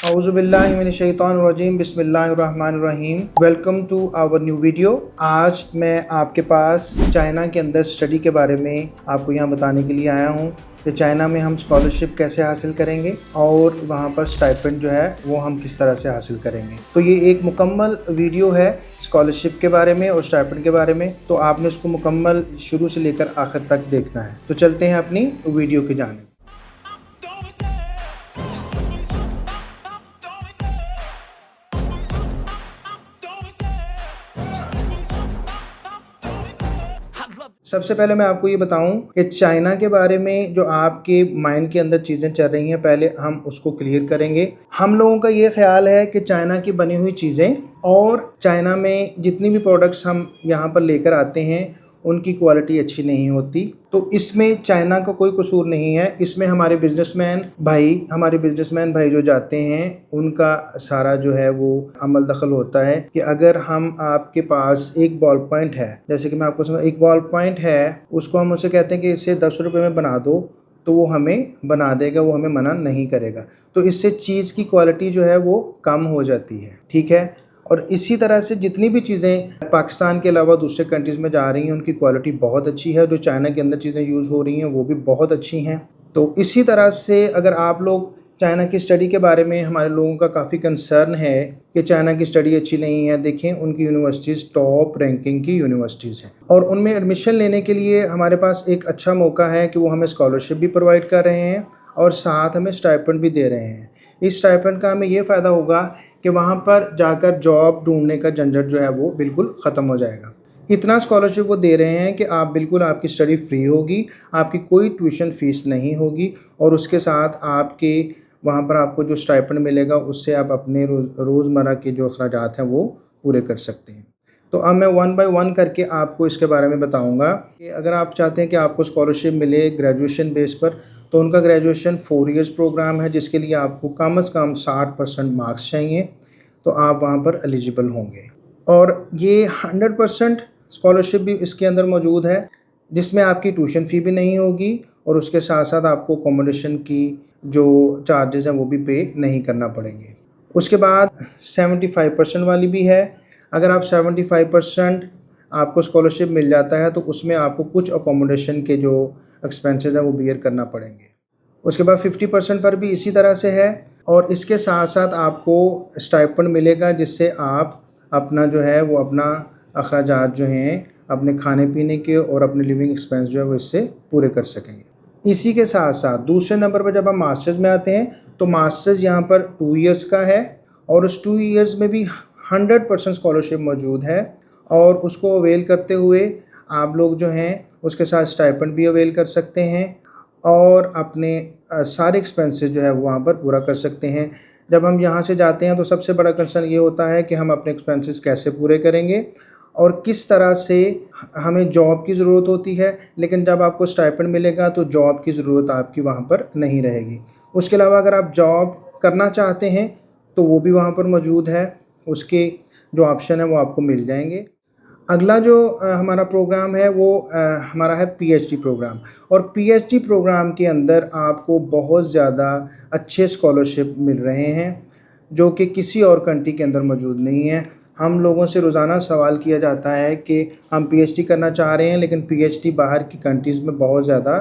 औज़ुबिल्लाहिमिनश्शैतानिर्रजीम बिस्मिल्लाहिर्रहमानिर्रहीम। Welcome to our new video. आज मैं आपके पास चाइना के अंदर स्टडी के बारे में आपको यहाँ बताने के लिए आया हूँ कि चाइना में हम स्कॉलरशिप कैसे हासिल करेंगे और वहाँ पर स्टाइपेंड जो है वो हम किस तरह से हासिल करेंगे। तो ये एक मुकम्मल वीडियो है स्कॉलरशिप के बारे में और स्टाइपेंड के बारे में, तो आपने उसको मुकम्मल शुरू से लेकर आखिर तक देखना है। तो चलते हैं अपनी वीडियो की जानिब। सबसे पहले मैं आपको ये बताऊं कि चाइना के बारे में जो आपके माइंड के अंदर चीज़ें चल रही हैं, पहले हम उसको क्लियर करेंगे। हम लोगों का ये ख्याल है कि चाइना की बनी हुई चीज़ें और चाइना में जितनी भी प्रोडक्ट्स हम यहाँ पर लेकर आते हैं उनकी क्वालिटी अच्छी नहीं होती। तो इसमें चाइना का कोई कसूर नहीं है, इसमें हमारे बिजनेसमैन भाई जो जाते हैं उनका सारा जो है वो अमल दखल होता है कि अगर हम आपके पास एक बॉल पॉइंट है, जैसे कि मैं आपको समझ, एक बॉल पॉइंट है, उसको हम उससे कहते हैं कि इसे 10 रुपये में बना दो, तो वो हमें बना देगा, वो हमें मना नहीं करेगा। तो इससे चीज़ की क्वालिटी जो है वो कम हो जाती है, ठीक है। और इसी तरह से जितनी भी चीज़ें पाकिस्तान के अलावा दूसरे कंट्रीज़ में जा रही हैं उनकी क्वालिटी बहुत अच्छी है, जो चाइना के अंदर चीज़ें यूज़ हो रही हैं वो भी बहुत अच्छी हैं। तो इसी तरह से अगर आप लोग चाइना की स्टडी के बारे में, हमारे लोगों का काफ़ी कंसर्न है कि चाइना की स्टडी अच्छी नहीं है, देखें उनकी यूनिवर्सिटीज़ टॉप रैंकिंग की यूनिवर्सिटीज़ हैं और उनमें एडमिशन लेने के लिए हमारे पास एक अच्छा मौका है कि वो हमें स्कॉलरशिप भी प्रोवाइड कर रहे हैं और साथ हमें स्टाइपेंड भी दे रहे हैं। इस स्टाइपेंड का हमें ये फ़ायदा होगा कि वहाँ पर जाकर जॉब ढूंढने का झंझट जो है वो बिल्कुल ख़त्म हो जाएगा। इतना स्कॉलरशिप वो दे रहे हैं कि आप बिल्कुल, आपकी स्टडी फ्री होगी, आपकी कोई ट्यूशन फ़ीस नहीं होगी और उसके साथ आपके वहाँ पर आपको जो स्टाइपेंड मिलेगा उससे आप अपने रोज़मर्रा के जो अखराजात हैं वो पूरे कर सकते हैं। तो अब मैं 1 बाय 1 करके आपको इसके बारे में बताऊँगा कि अगर आप चाहते हैं कि आपको स्कॉलरशिप मिले ग्रेजुएशन बेस पर, तो उनका ग्रेजुएशन 4 इयर्स प्रोग्राम है जिसके लिए आपको कम से कम 60% मार्क्स चाहिए, तो आप वहाँ पर एलिजिबल होंगे। और ये 100% स्कॉलरशिप भी इसके अंदर मौजूद है जिसमें आपकी ट्यूशन फ़ी भी नहीं होगी और उसके साथ साथ आपको अकोमोडेशन की जो चार्जेस हैं वो भी पे नहीं करना पड़ेंगे। उसके बाद 75% वाली भी है। अगर आप 75% आपको स्कॉलरशिप मिल जाता है तो उसमें आपको कुछ अकोमोडेशन के जो एक्सपेंसेस हैं वो बियर करना पड़ेंगे। उसके बाद 50% पर भी इसी तरह से है और इसके साथ साथ आपको स्टाइपेंड मिलेगा जिससे आप अपना जो है वो अपना अखराजात जो हैं अपने खाने पीने के और अपने लिविंग एक्सपेंस जो है वो इससे पूरे कर सकेंगे। इसी के साथ साथ दूसरे नंबर पर जब हम मास्टर्स में आते हैं तो मास्टर्स यहाँ पर 2 इयर्स का है और उस 2 इयर्स में भी 100% स्कॉलरशिप मौजूद है और उसको अवेल करते हुए आप लोग जो हैं उसके साथ स्टाइपेंड भी अवेल कर सकते हैं और अपने सारे एक्सपेंसेस जो है वो वहाँ पर पूरा कर सकते हैं। जब हम यहाँ से जाते हैं तो सबसे बड़ा कंसर्न ये होता है कि हम अपने एक्सपेंसेस कैसे पूरे करेंगे और किस तरह से हमें जॉब की ज़रूरत होती है, लेकिन जब आपको स्टाइपेंड मिलेगा तो जॉब की ज़रूरत आपकी वहाँ पर नहीं रहेगी। उसके अलावा अगर आप जॉब करना चाहते हैं तो वो भी वहाँ पर मौजूद है, उसके जो ऑप्शन है वो आपको मिल जाएंगे। अगला जो हमारा प्रोग्राम है वो हमारा है पीएचडी प्रोग्राम और पीएचडी प्रोग्राम के अंदर आपको बहुत ज़्यादा अच्छे स्कॉलरशिप मिल रहे हैं जो कि किसी और कंट्री के अंदर मौजूद नहीं है। हम लोगों से रोज़ाना सवाल किया जाता है कि हम पीएचडी करना चाह रहे हैं लेकिन पीएचडी बाहर की कंट्रीज़ में बहुत ज़्यादा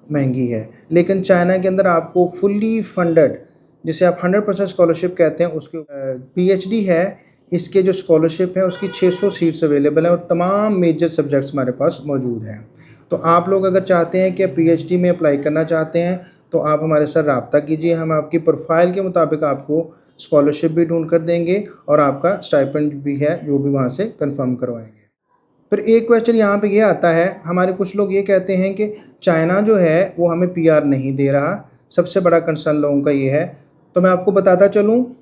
महंगी है, लेकिन चाइना के अंदर आपको फुल्ली फंडेड, जिसे आप 100% स्कॉलरशिप कहते हैं, उसके पीएचडी है, इसके जो स्कॉलरशिप है उसकी 600 सीट्स अवेलेबल हैं और तमाम मेजर सब्जेक्ट्स हमारे पास मौजूद हैं। तो आप लोग अगर चाहते हैं कि पीएचडी में अप्लाई करना चाहते हैं तो आप हमारे साथ रब्ता कीजिए, हम आपकी प्रोफाइल के मुताबिक आपको स्कॉलरशिप भी ढूंढ कर देंगे और आपका स्टाइपेंड भी है जो भी वहाँ से कंफर्म करवाएंगे। फिर एक क्वेश्चन यहाँ पे ये आता है, हमारे कुछ लोग ये कहते हैं कि चाइना जो है वो हमें पीआर नहीं दे रहा, सबसे बड़ा कंसर्न लोगों का ये है। तो मैं आपको बताता चलूँ,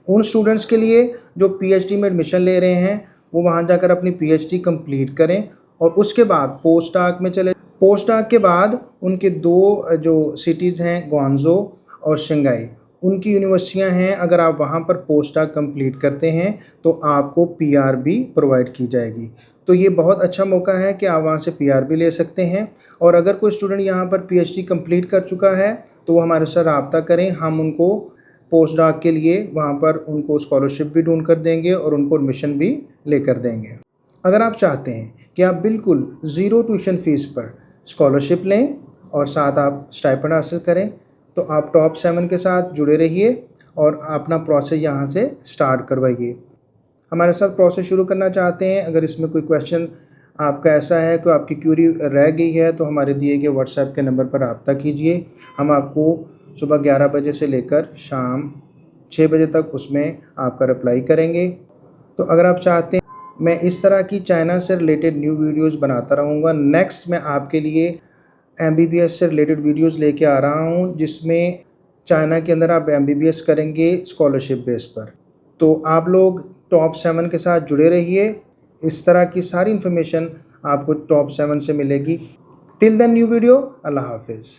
उन स्टूडेंट्स के लिए जो पीएचडी में एडमिशन ले रहे हैं वो वहाँ जाकर अपनी पीएचडी कंप्लीट करें और उसके बाद पोस्ट डॉक में चले। पोस्ट डॉक के बाद उनके 2 जो सिटीज़ हैं, ग्वांगझो और शंघाई, उनकी यूनिवर्सिटियाँ हैं। अगर आप वहाँ पर पोस्ट डॉक कंप्लीट करते हैं तो आपको पीआर भी प्रोवाइड की जाएगी। तो ये बहुत अच्छा मौका है कि आप वहाँ से पीआर भी ले सकते हैं। और अगर कोई स्टूडेंट यहाँ पर पीएचडी कंप्लीट कर चुका है तो वो हमारे साथ रब्ता करें, हम उनको पोस्ट डॉक के लिए, वहाँ पर उनको स्कॉलरशिप भी ढूंढ कर देंगे और उनको एडमिशन भी लेकर देंगे। अगर आप चाहते हैं कि आप बिल्कुल ज़ीरो ट्यूशन फ़ीस पर स्कॉलरशिप लें और साथ आप स्टाइपेंड हासिल करें, तो आप टॉप 7 के साथ जुड़े रहिए और अपना प्रोसेस यहाँ से स्टार्ट करवाइए। हमारे साथ प्रोसेस शुरू करना चाहते हैं, अगर इसमें कोई क्वेश्चन आपका ऐसा है कि आपकी क्यूरी रह गई है, तो हमारे दिए गए व्हाट्सएप के नंबर पर रब्ता कीजिए। हम आपको सुबह 11 बजे से लेकर शाम 6 बजे तक उसमें आपका रिप्लाई करेंगे। तो अगर आप चाहते हैं मैं इस तरह की चाइना से रिलेटेड न्यू वीडियोस बनाता रहूँगा। नेक्स्ट मैं आपके लिए MBBS से रिलेटेड वीडियोस लेके आ रहा हूँ, जिसमें चाइना के अंदर आप MBBS करेंगे स्कॉलरशिप बेस पर। तो आप लोग टॉप 7 के साथ जुड़े रहिए, इस तरह की सारी इन्फॉर्मेशन आपको टॉप 7 से मिलेगी। टिल देन न्यू वीडियो, अल्लाह हाफिज़।